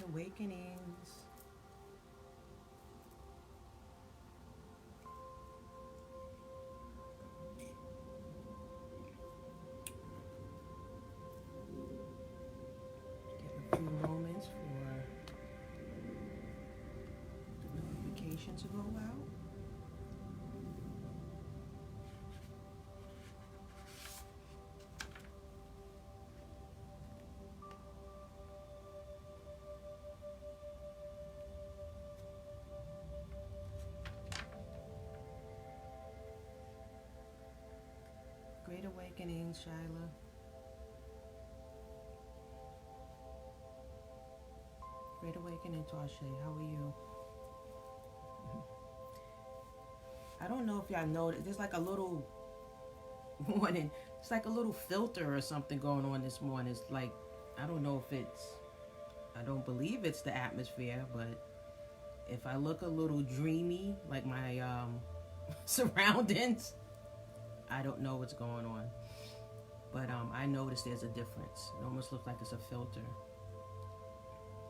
Awakenings. Give a few moments for the notification to go out. Great Awakenings, Shyla. Great Awakening, Tarshay. How are you? I don't know if y'all know, there's like a little morning. It's like a little filter or something going on this morning. It's like, I don't know if it's, I don't believe it's the atmosphere, but if I look a little dreamy, like my surroundings, I don't know what's going on. But I noticed there's a difference. It almost looks like it's a filter.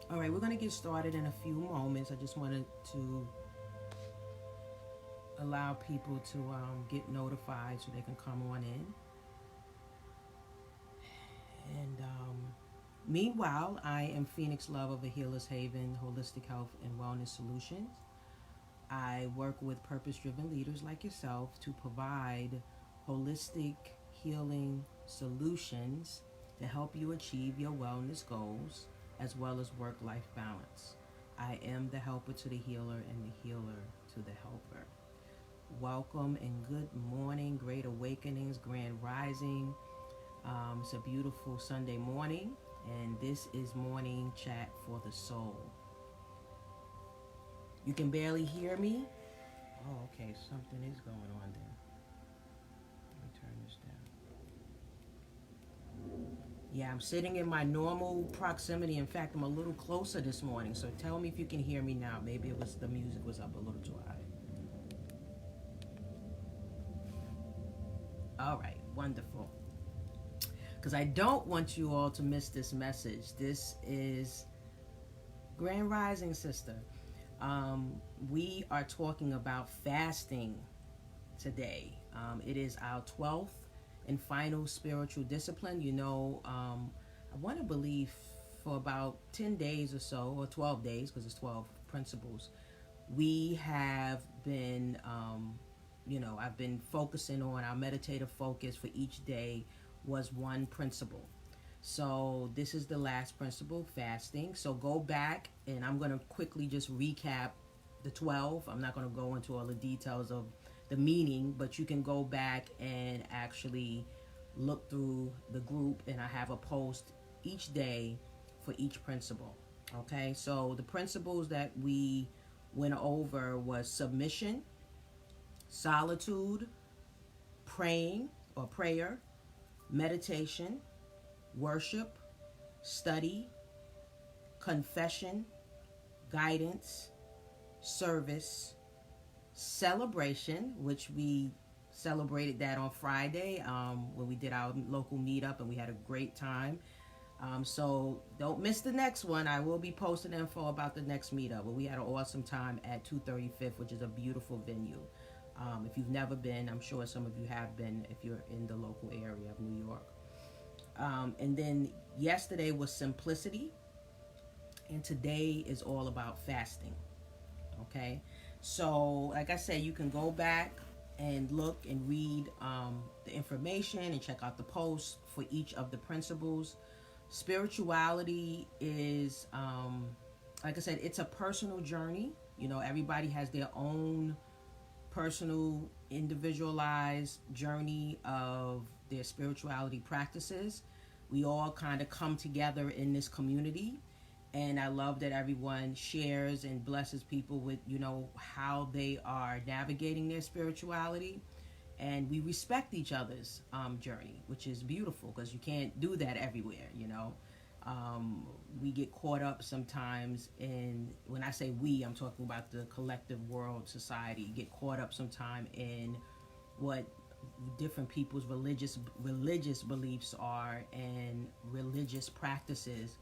All right, we're going to get started in a few moments. I just wanted to allow people to get notified so they can come on in. And meanwhile, I am Phoenix Love of a Healer's Haven, Holistic Health and Wellness Solutions. I work with purpose-driven leaders like yourself to provide holistic healing solutions to help you achieve your wellness goals as well as work-life balance. I am the helper to the healer and the healer to the helper. Welcome and good morning, Great Awakenings, Grand Rising. It's a beautiful Sunday morning, and this is Morning Chat for the Soul. You can barely hear me? Oh, okay, something is going on there. Let me turn this down. Yeah, I'm sitting in my normal proximity. In fact, I'm a little closer this morning, so tell me if you can hear me now. Maybe it was the music was up a little too high. All right, wonderful. Because I don't want you all to miss this message. This is Grand Rising, sister. We are talking about fasting today. It is our 12th and final spiritual discipline. You know, I want to believe for about 10 days or so, or 12 days, because it's 12 principles, we have been, I've been focusing on our meditative focus for each day was one principle. So this is the last principle, fasting. So go back, and I'm going to quickly just recap the 12. I'm not going to go into all the details of the meaning, but you can go back and actually look through the group, and I have a post each day for each principle. Okay, so the principles that we went over was submission, solitude, praying or prayer, meditation, worship, study, confession, guidance, service, celebration, which we celebrated that on Friday when we did our local meetup, and we had a great time. So don't miss the next one. I will be posting info about the next meetup. But we had an awesome time at 235th, which is a beautiful venue. If you've never been, I'm sure some of you have been if you're in the local area of New York. And then yesterday was simplicity, and today is all about fasting. Okay, so like I said, you can go back and look and read the information and check out the posts for each of the principles. Spirituality is, like I said, it's a personal journey. You know, everybody has their own personal, individualized journey of their spirituality practices. We all kind of come together in this community, and I love that everyone shares and blesses people with, how they are navigating their spirituality, and we respect each other's journey, which is beautiful because you can't do that everywhere. We get caught up sometimes in, when I say we, I'm talking about the collective world, society, get caught up sometime in what different people's religious beliefs are and religious practices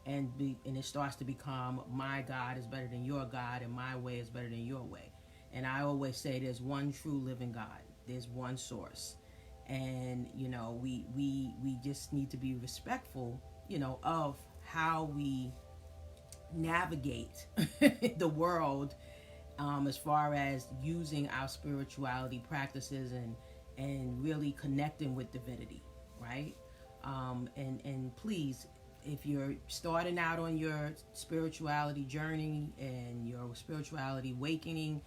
and it starts to become my God is better than your God and my way is better than your way. And I always say there's one true living God. There's one source. And we just need to be respectful, of how we navigate the world, as far as using our spirituality practices and really connecting with divinity, right? And please, if you're starting out on your spirituality journey and your spirituality awakening,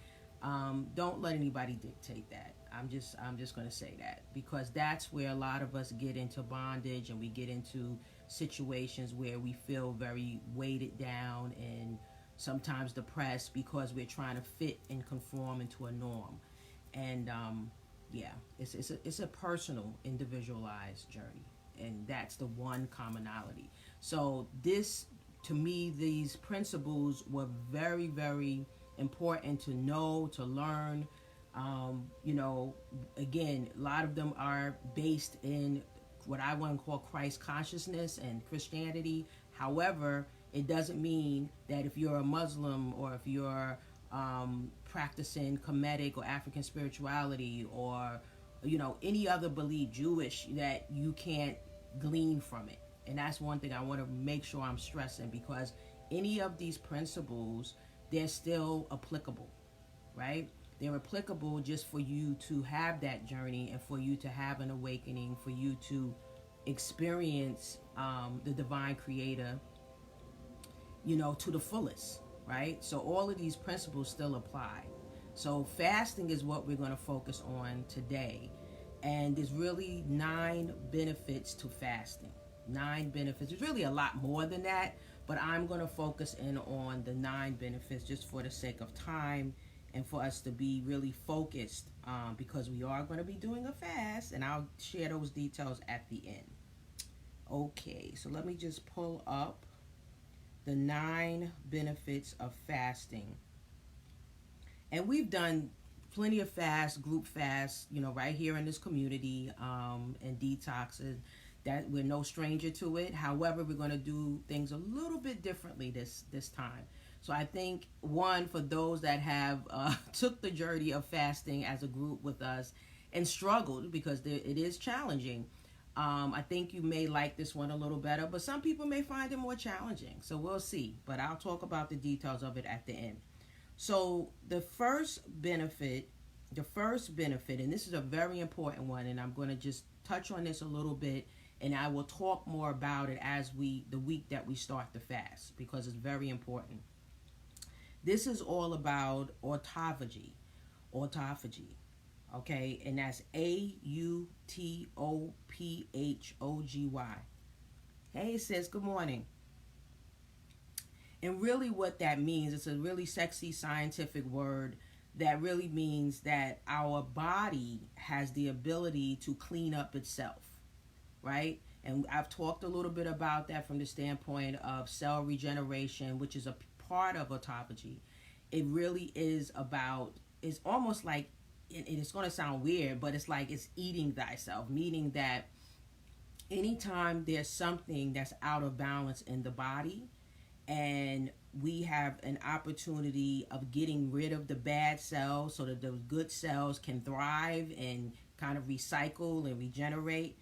don't let anybody dictate that. I'm just going to say that, because that's where a lot of us get into bondage, and we get into situations where we feel very weighted down and sometimes depressed because we're trying to fit and conform into a norm. And yeah, it's a personal, individualized journey, and that's the one commonality. So this, to me, these principles were very, very important to know, to learn. Again, a lot of them are based in what I want to call Christ consciousness and Christianity. However, it doesn't mean that if you're a Muslim or if you're practicing Kemetic or African spirituality or any other belief, Jewish, that you can't glean from it. And that's one thing I want to make sure I'm stressing, because any of these principles, they're still applicable, right? They're applicable just for you to have that journey and for you to have an awakening, for you to experience the divine creator, to the fullest, right? So all of these principles still apply. So fasting is what we're going to focus on today. And there's really 9 benefits to fasting. 9 benefits. There's really a lot more than that, but I'm going to focus in on the 9 benefits just for the sake of time and for us to be really focused, because we are going to be doing a fast, and I'll share those details at the end. Okay, so let me just pull up the 9 benefits of fasting. And we've done plenty of fasts, group fasts, right here in this community, and detoxes. That we're no stranger to it. However, we're going to do things a little bit differently this time. So I think, one, for those that have took the journey of fasting as a group with us and struggled, because it is challenging, I think you may like this one a little better, but some people may find it more challenging. So we'll see. But I'll talk about the details of it at the end. So the first benefit, and this is a very important one, and I'm going to just touch on this a little bit, and I will talk more about it as the week that we start the fast, because it's very important. This is all about autophagy, okay? And that's AUTOPHOGY. Hey, sis, good morning. And really what that means, it's a really sexy scientific word that really means that our body has the ability to clean up itself, right? And I've talked a little bit about that from the standpoint of cell regeneration, which is a part of autophagy. It really is about, it's almost like, and it's going to sound weird, but it's like it's eating thyself, meaning that anytime there's something that's out of balance in the body, and we have an opportunity of getting rid of the bad cells so that those good cells can thrive and kind of recycle and regenerate,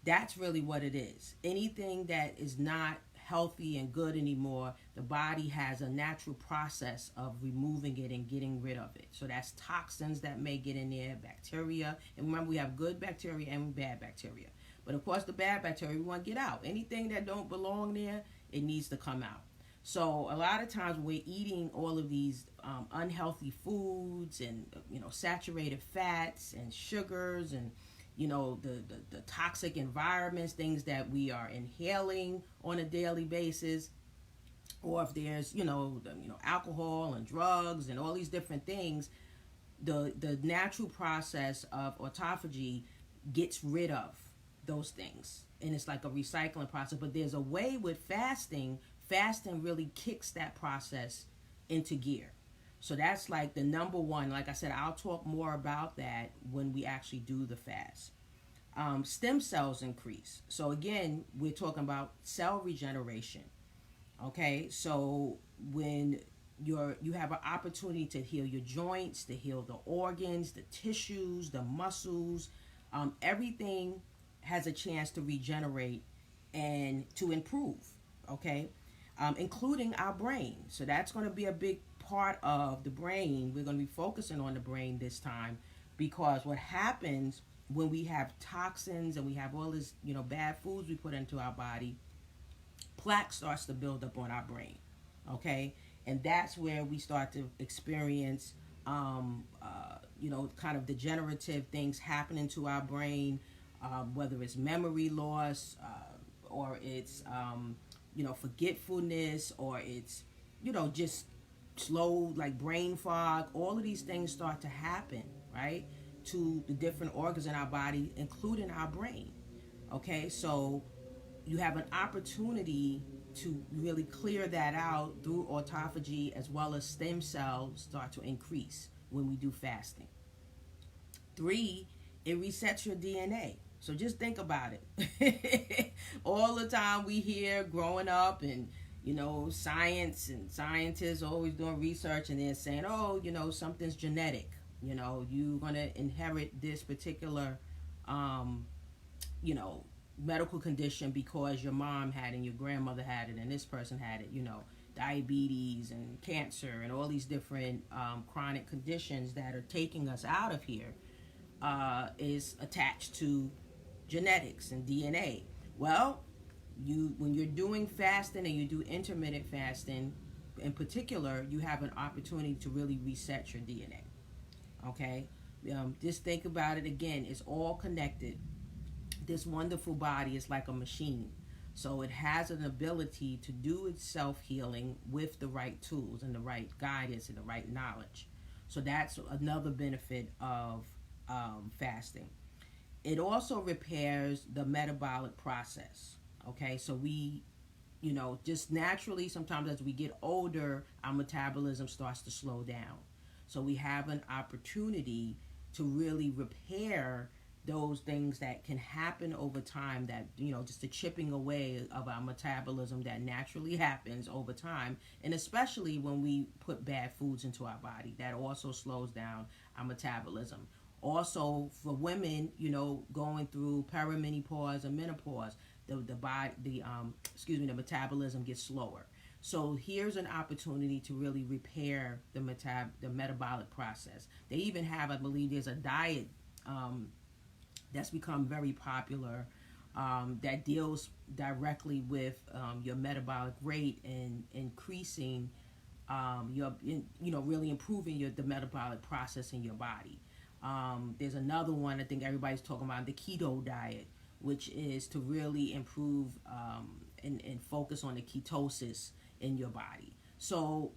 that's really what it is. Anything that is not healthy and good anymore, the body has a natural process of removing it and getting rid of it. So that's toxins that may get in there, bacteria. And remember, we have good bacteria and bad bacteria. But of course, the bad bacteria we want to get out. Anything that don't belong there, it needs to come out. So a lot of times we're eating all of these unhealthy foods and saturated fats and sugars and the toxic environments, things that we are inhaling on a daily basis, or if there's alcohol and drugs and all these different things, the natural process of autophagy gets rid of those things, and it's like a recycling process. But there's a way with fasting really kicks that process into gear. So that's like the number one. Like I said, I'll talk more about that when we actually do the fast. Stem cells increase. So again, we're talking about cell regeneration. Okay, so when you have an opportunity to heal your joints, to heal the organs, the tissues, the muscles, everything has a chance to regenerate and to improve. Okay, including our brain. So that's going to be a big part of the brain. We're going to be focusing on the brain this time, because what happens when we have toxins and we have all this, bad foods we put into our body, plaque starts to build up on our brain. Okay, and that's where we start to experience kind of degenerative things happening to our brain, whether it's memory loss, or it's forgetfulness, or it's just slow, like brain fog. All of these things start to happen, right, to the different organs in our body, including our brain. Okay, so you have an opportunity to really clear that out through autophagy, as well as stem cells start to increase when we do fasting. 3, it resets your DNA. So just think about it. All the time we hear growing up, and science and scientists always doing research, and they're saying, oh, something's genetic. You're gonna inherit this particular medical condition because your mom had it and your grandmother had it and this person had it, diabetes and cancer and all these different chronic conditions that are taking us out of here, is attached to genetics and DNA. Well, when you're doing fasting and you do intermittent fasting in particular, you have an opportunity to really reset your DNA. Okay, just think about it again. It's all connected. This wonderful body is like a machine. So it has an ability to do its self-healing with the right tools and the right guidance and the right knowledge. So that's another benefit of fasting. It also repairs the metabolic process. Okay, so we, just naturally, sometimes as we get older, our metabolism starts to slow down. So we have an opportunity to really repair those things that can happen over time, that just the chipping away of our metabolism that naturally happens over time, and especially when we put bad foods into our body, that also slows down our metabolism. Also for women, going through perimenopause and menopause, the metabolism gets slower. So here's an opportunity to really repair the metabolic process. They even have, I believe, there's a diet that's become very popular, that deals directly with your metabolic rate and increasing really improving the metabolic process in your body. There's another one I think everybody's talking about, the keto diet, which is to really improve and focus on the ketosis in your body. So,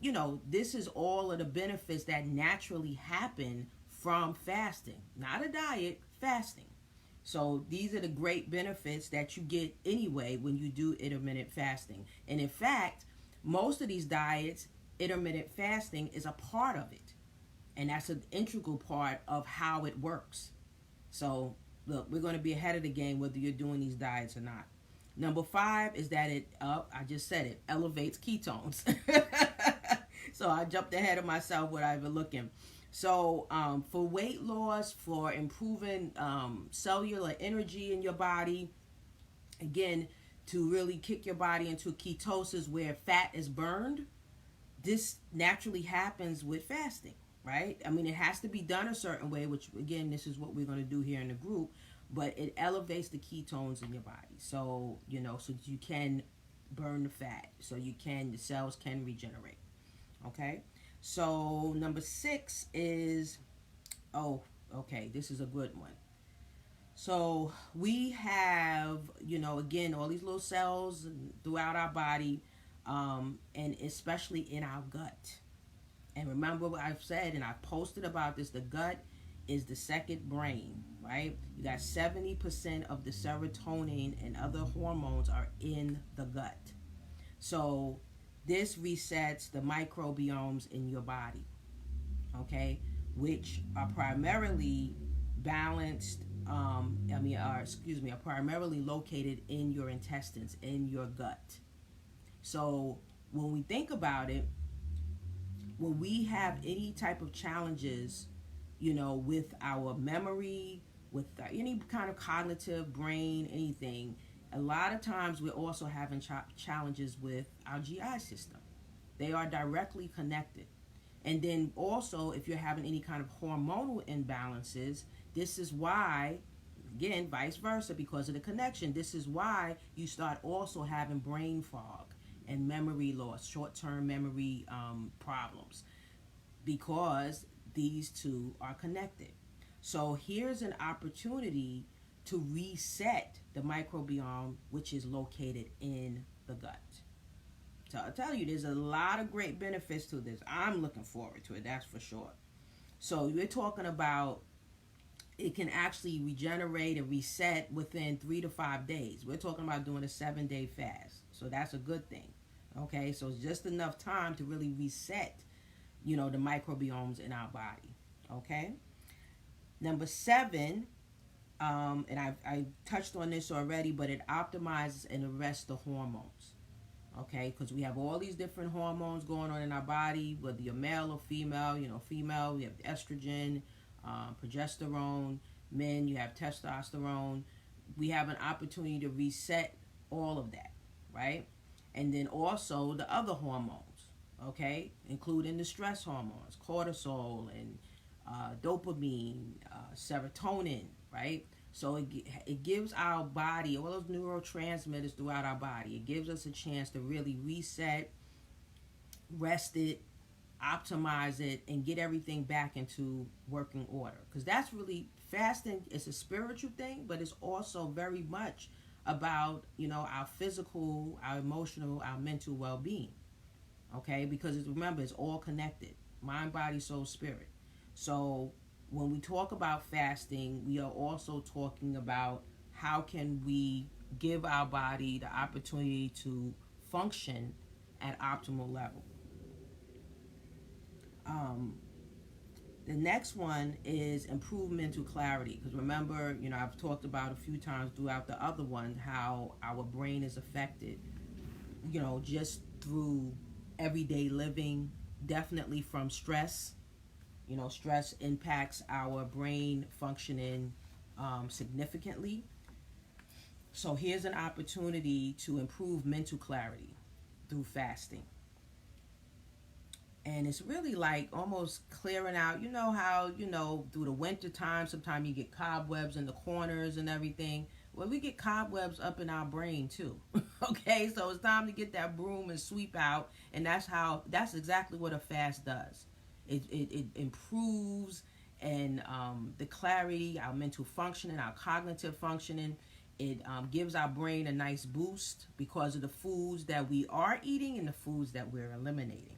this is all of the benefits that naturally happen from fasting, not a diet, fasting. So these are the great benefits that you get anyway when you do intermittent fasting. And in fact, most of these diets, intermittent fasting is a part of it. And that's an integral part of how it works. So look, we're going to be ahead of the game whether you're doing these diets or not. Number 5 is that I just said it, elevates ketones. So I jumped ahead of myself without even looking. So for weight loss, for improving cellular energy in your body, again, to really kick your body into ketosis where fat is burned, this naturally happens with fasting, right? I mean, it has to be done a certain way, which, again, this is what we're going to do here in the group, but it elevates the ketones in your body. So, so you can burn the fat, so the cells can regenerate, okay? So number 6 is, this is a good one. So we have, again, all these little cells throughout our body, and especially in our gut. And remember what I've said, and I've posted about this, the gut is the second brain, right? You got 70% of the serotonin and other hormones are in the gut. So this resets the microbiomes in your body, okay, which are primarily balanced, are primarily located in your intestines, in your gut. So when we think about it, when we have any type of challenges, with our memory, with any kind of cognitive brain, anything, a lot of times we're also having challenges with our GI system. They are directly connected. And then also, if you're having any kind of hormonal imbalances, this is why, again, vice versa, because of the connection, this is why you start also having brain fog and memory loss, short-term memory problems, because these two are connected. So here's an opportunity to reset the microbiome, which is located in the gut. So I'll tell you, there's a lot of great benefits to this. I'm looking forward to it, that's for sure. So we're talking about it can actually regenerate and reset within 3 to 5 days. We're talking about doing a 7-day fast. So that's a good thing. Okay, so it's just enough time to really reset, the microbiomes in our body. Okay. Number 7, and I touched on this already, but it optimizes and arrests the hormones. Okay, because we have all these different hormones going on in our body, whether you're male or female. Female, we have estrogen, progesterone. Men, you have testosterone. We have an opportunity to reset all of that, right? And then also the other hormones, okay, including the stress hormones, cortisol and dopamine, serotonin, right? So it gives our body, all those neurotransmitters throughout our body, it gives us a chance to really reset, rest it, optimize it, and get everything back into working order. Because that's really, fasting is a spiritual thing, but it's also very much about, our physical, our emotional, our mental well-being. Okay? Because remember, it's all connected. Mind, body, soul, spirit. So when we talk about fasting, we are also talking about how can we give our body the opportunity to function at optimal level. The next one is improved mental clarity. Because remember, I've talked about a few times throughout the other one how our brain is affected, just through everyday living, definitely from stress. Stress impacts our brain functioning significantly. So here's an opportunity to improve mental clarity through fasting. And it's really like almost clearing out, how, through the winter time, sometimes you get cobwebs in the corners and everything. Well, we get cobwebs up in our brain too. Okay, so it's time to get that broom and sweep out. And that's exactly what a fast does. It improves and the clarity, our mental functioning, our cognitive functioning. It gives our brain a nice boost because of the foods that we are eating and the foods that we're eliminating.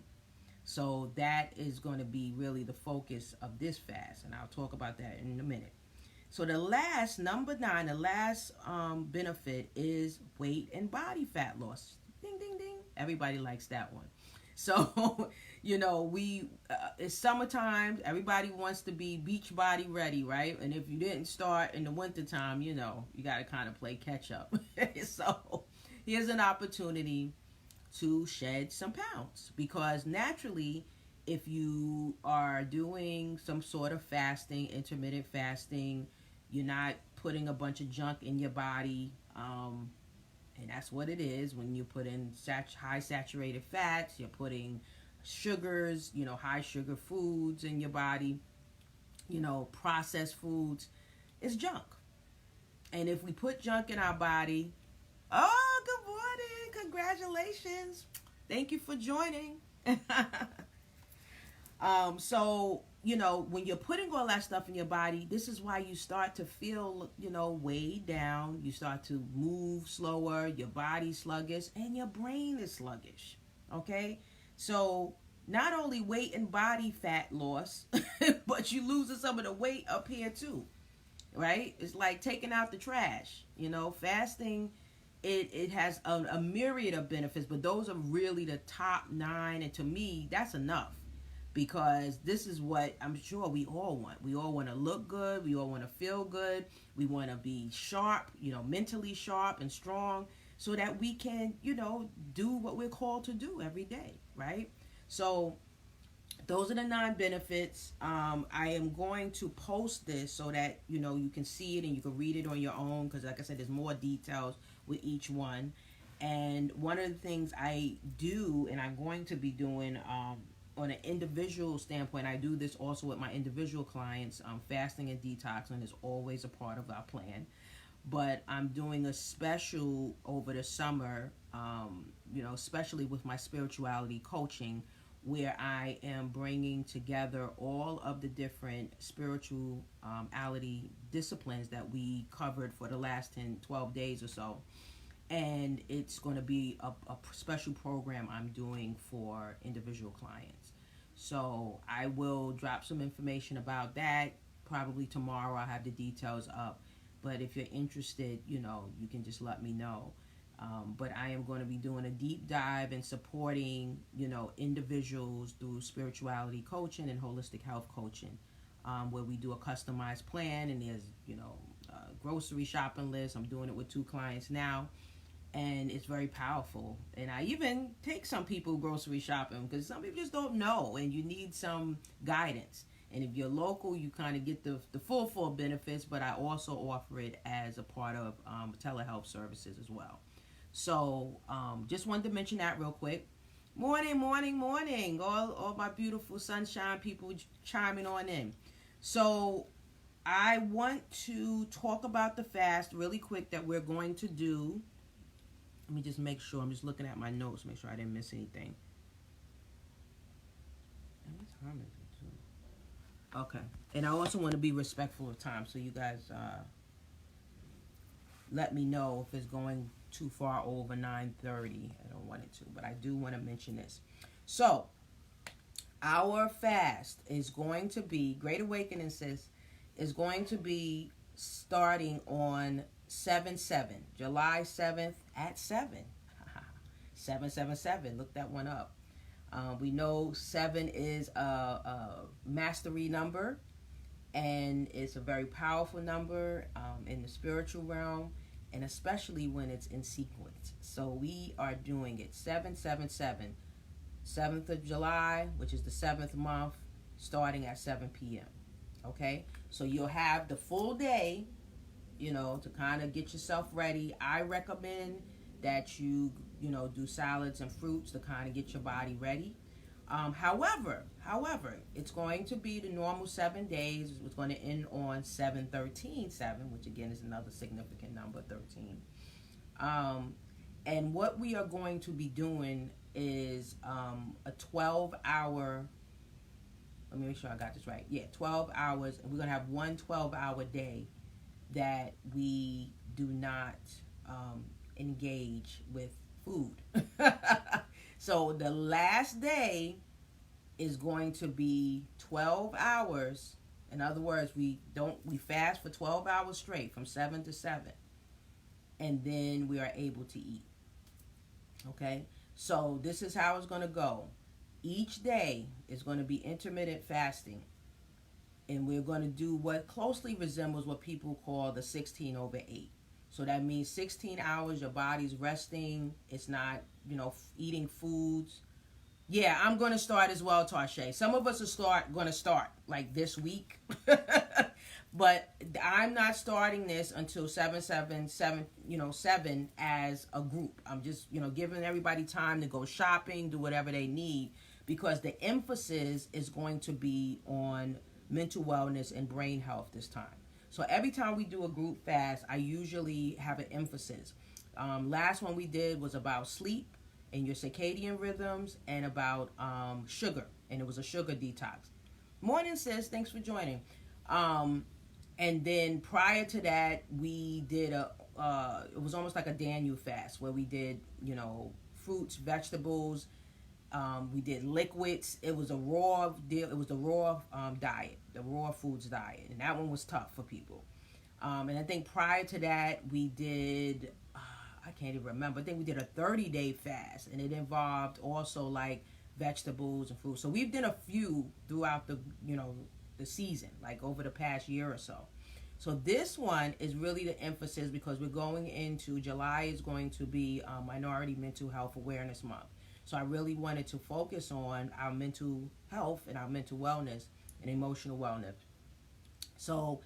So that is going to be really the focus of this fast, and I'll talk about that in a minute. So the last, number 9, the last benefit is weight and body fat loss. Ding, ding, ding. Everybody likes that one. So, it's summertime. Everybody wants to be beach body ready, right? And if you didn't start in the wintertime, you got to kind of play catch up. So here's an opportunity to shed some pounds, because naturally, if you are doing some sort of fasting, intermittent fasting, you're not putting a bunch of junk in your body, and that's what it is. When you put in high saturated fats, you're putting sugars, high sugar foods in your body, processed foods, it's junk. And if we put junk in our body, oh, good morning. Congratulations. Thank you for joining. So, when you're putting all that stuff in your body, this is why you start to feel, weighed down. You start to move slower, your body's sluggish, and your brain is sluggish. Okay? So, not only weight and body fat loss, but you losing some of the weight up here too. Right? It's like taking out the trash. Fasting, it has a myriad of benefits, but those are really the top 9, and to me, that's enough. because this is what I'm sure we all want. We all want to look good. We all want to feel good. We want to be sharp, mentally sharp and strong so that we can, do what we're called to do every day, right? So those are the 9 benefits. I am going to post this so that, you can see it and you can read it on your own because, like I said, there's more details with each one. And one of the things I do, and I'm going to be doing on an individual standpoint, I do this also with my individual clients. Fasting and detoxing is always a part of our plan. But I'm doing a special over the summer, especially with my spirituality coaching, where I am bringing together all of the different spirituality disciplines that we covered for the last 12 days or so. And it's going to be a special program I'm doing for individual clients. So I will drop some information about that. Probably tomorrow I'll have the details up. But if you're interested, you can just let me know. But I am going to be doing a deep dive and supporting, individuals through spirituality coaching and holistic health coaching, where we do a customized plan and there's, a grocery shopping list. I'm doing it with 2 clients now. And it's very powerful. And I even take some people grocery shopping because some people just don't know and you need some guidance. And if you're local, you kind of get the full benefits, but I also offer it as a part of telehealth services as well. So just wanted to mention that real quick. Morning. All my beautiful sunshine people chiming on in. So I want to talk about the fast really quick that we're going to do. Let me just make sure. I'm just looking at my notes, make sure I didn't miss anything. And what time is it, too? Okay. And I also want to be respectful of time, so you guys let me know if it's going too far over 9:30. I don't want it to, but I do want to mention this. So, our fast is going to be, Great Awakening is going to be starting on 7/7, July 7th at 7. 777, look that one up. We know 7 is a mastery number, and it's a very powerful number in the spiritual realm, and especially when it's in sequence. So we are doing it 777, 7th of July, which is the 7th month, starting at 7 p.m. Okay, so you'll have the full day, to kind of get yourself ready. I recommend that you do salads and fruits to kind of get your body ready. However, it's going to be the normal 7 days. It's going to end on 7/13/7, which again is another significant number, 13. And what we are going to be doing is a 12-hour. Let me make sure I got this right. Yeah, 12 hours. And we're going to have one 12-hour day that we do not engage with food. So the last day is going to be 12 hours. In other words, we fast for 12 hours straight from 7 to 7. And then we are able to eat. Okay? So this is how it's going to go. Each day is going to be intermittent fasting. And we're going to do what closely resembles what people call the 16/8. So that means 16 hours, your body's resting. It's not, eating foods. Yeah, I'm going to start as well, Tarshay. Some of us are going to start like this week. But I'm not starting this until 7 as a group. I'm just, giving everybody time to go shopping, do whatever they need. Because the emphasis is going to be on mental wellness and brain health this time. So every time we do a group fast, I usually have an emphasis. Last one we did was about sleep and your circadian rhythms and about sugar. And it was a sugar detox. Morning, sis. Thanks for joining. And then prior to that, we did it was almost like a Daniel fast where we did, fruits, vegetables. We did liquids. It was a raw deal. It was the raw diet, the raw foods diet, and that one was tough for people. And I think prior to that, we did. I can't even remember. I think we did a 30-day fast, and it involved also like vegetables and fruit. So we've done a few throughout the, the season, like over the past year or so. So this one is really the emphasis because we're going into July is going to be Minority Mental Health Awareness Month. So I really wanted to focus on our mental health and our mental wellness and emotional wellness. So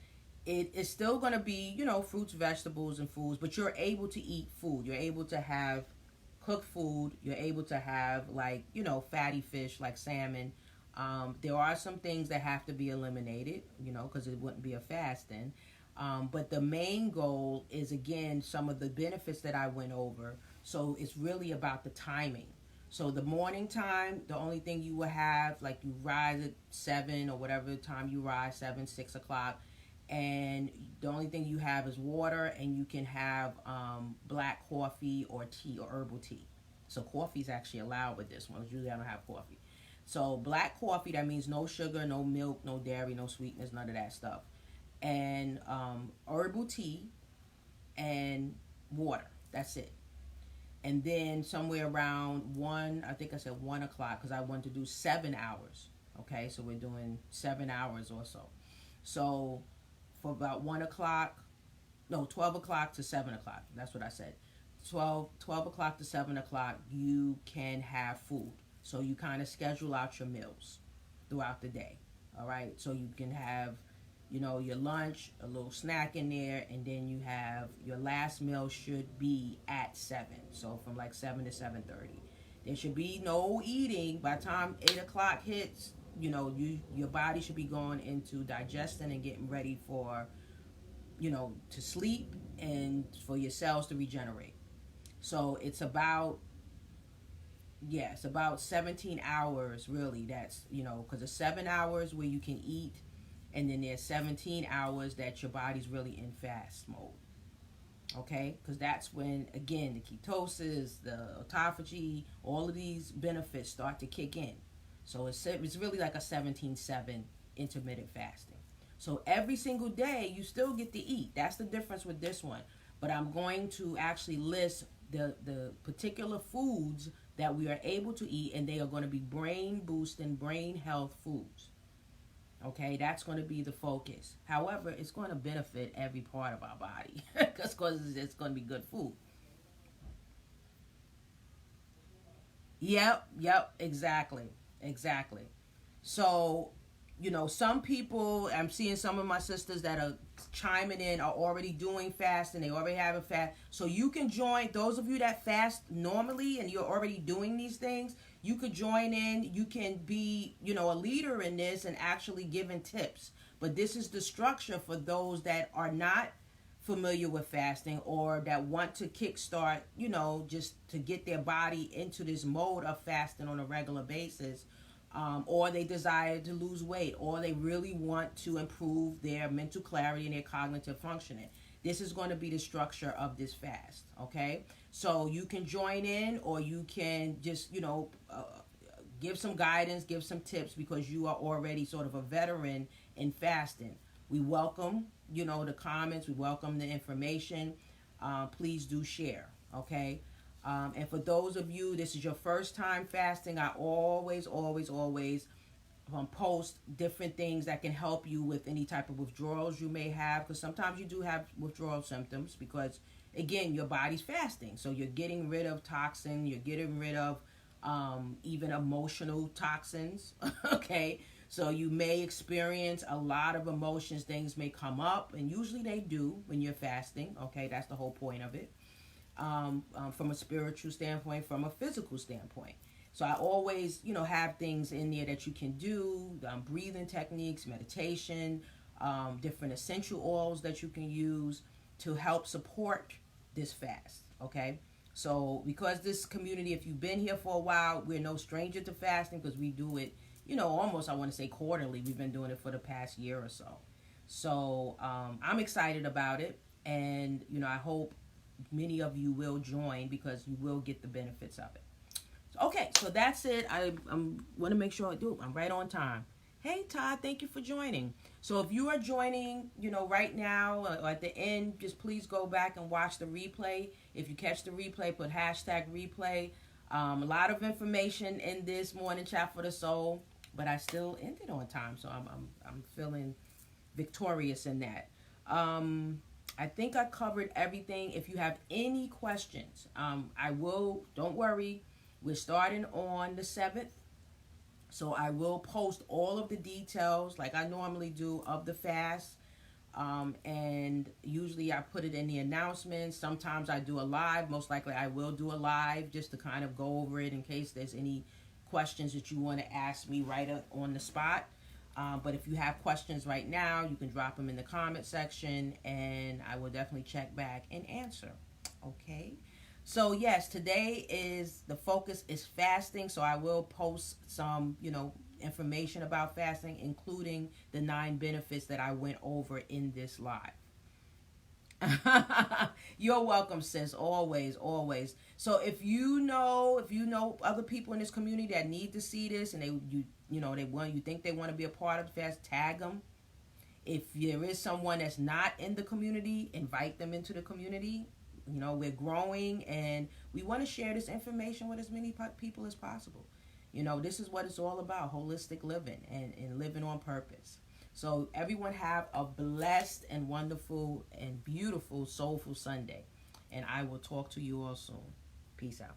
it is still going to be, fruits, vegetables, and foods, but you're able to eat food. You're able to have cooked food. You're able to have, like, fatty fish like salmon. There are some things that have to be eliminated, because it wouldn't be a fasting. But the main goal is, again, some of the benefits that I went over. So it's really about the timing. So the morning time, the only thing you will have, like, you rise at 7 or whatever time you rise, 7, 6 o'clock. And the only thing you have is water, and you can have black coffee or tea or herbal tea. So coffee is actually allowed with this one. Usually I don't have coffee. So black coffee, that means no sugar, no milk, no dairy, no sweetness, none of that stuff. And herbal tea and water. That's it. And then somewhere around 1, I think I said 1 o'clock, because I want to do 7 hours. Okay, so we're doing 7 hours or so. So for about 1 o'clock, no, 12 o'clock to 7 o'clock. That's what I said. 12 o'clock to 7 o'clock, you can have food. So you kind of schedule out your meals throughout the day. All right, so you can have, your lunch, a little snack in there, and then you have your last meal should be at 7. So from like 7 to 7:30. There should be no eating by the time 8 o'clock hits. Your body should be going into digesting and getting ready for, to sleep and for your cells to regenerate. So it's about 17 hours really. That's, because it's 7 hours where you can eat, and then there's 17 hours that your body's really in fast mode. Okay, because that's when, again, the ketosis, the autophagy, all of these benefits start to kick in. So it's really like a 17-7 intermittent fasting. So every single day you still get to eat. That's the difference with this one. But I'm going to actually list the particular foods that we are able to eat, and they are going to be brain boosting, brain health foods. Okay, that's going to be the focus. However, it's going to benefit every part of our body because it's going to be good food. Yep, exactly. So, some people, I'm seeing some of my sisters that are chiming in are already doing fast, and they already have a fast. So you can join, those of you that fast normally and you're already doing these things, you could join in. You can be, a leader in this and actually giving tips. But this is the structure for those that are not familiar with fasting or that want to kickstart, just to get their body into this mode of fasting on a regular basis. Or they desire to lose weight, or they really want to improve their mental clarity and their cognitive functioning. This is going to be the structure of this fast, okay? So you can join in, or you can just, give some guidance, give some tips, because you are already sort of a veteran in fasting. We welcome, the comments. We welcome the information. Please do share, okay? And for those of you, this is your first time fasting, I always post different things that can help you with any type of withdrawals you may have, because sometimes you do have withdrawal symptoms because, again, your body's fasting. So you're getting rid of toxin, you're getting rid of even emotional toxins, okay? So you may experience a lot of emotions, things may come up, and usually they do when you're fasting, okay? That's the whole point of it. From a spiritual standpoint, from a physical standpoint. So I always, have things in there that you can do, breathing techniques, meditation, different essential oils that you can use to help support this fast, okay? So because this community, if you've been here for a while, we're no stranger to fasting because we do it, almost, I want to say quarterly. We've been doing it for the past year or so. So I'm excited about it, and, I hope many of you will join because you will get the benefits of it. Okay, so that's it. I want to make sure I do. I'm right on time. Hey, Todd, thank you for joining. So if you are joining, right now or at the end, just please go back and watch the replay. If you catch the replay, put hashtag replay. A lot of information in this morning chat for the soul, but I still ended on time, so I'm feeling victorious in that. I think I covered everything. If you have any questions, I will. Don't worry, we're starting on the 7th, so I will post all of the details like I normally do of the fast. And usually I put it in the announcements. Sometimes I do a live. Most likely I will do a live just to kind of go over it in case there's any questions that you want to ask me right on the spot. But if you have questions right now, you can drop them in the comment section and I will definitely check back and answer. Okay. So yes, today is the focus is fasting. So I will post some, information about fasting, including the 9 benefits that I went over in this live. You're welcome, sis. Always, always. So if you know other people in this community that need to see this, and you think they want to be a part of the fast, tag them. If there is someone that's not in the community, invite them into the community. We're growing, and we want to share this information with as many people as possible. This is what it's all about, holistic living and living on purpose. So everyone have a blessed and wonderful and beautiful, soulful Sunday. And I will talk to you all soon. Peace out.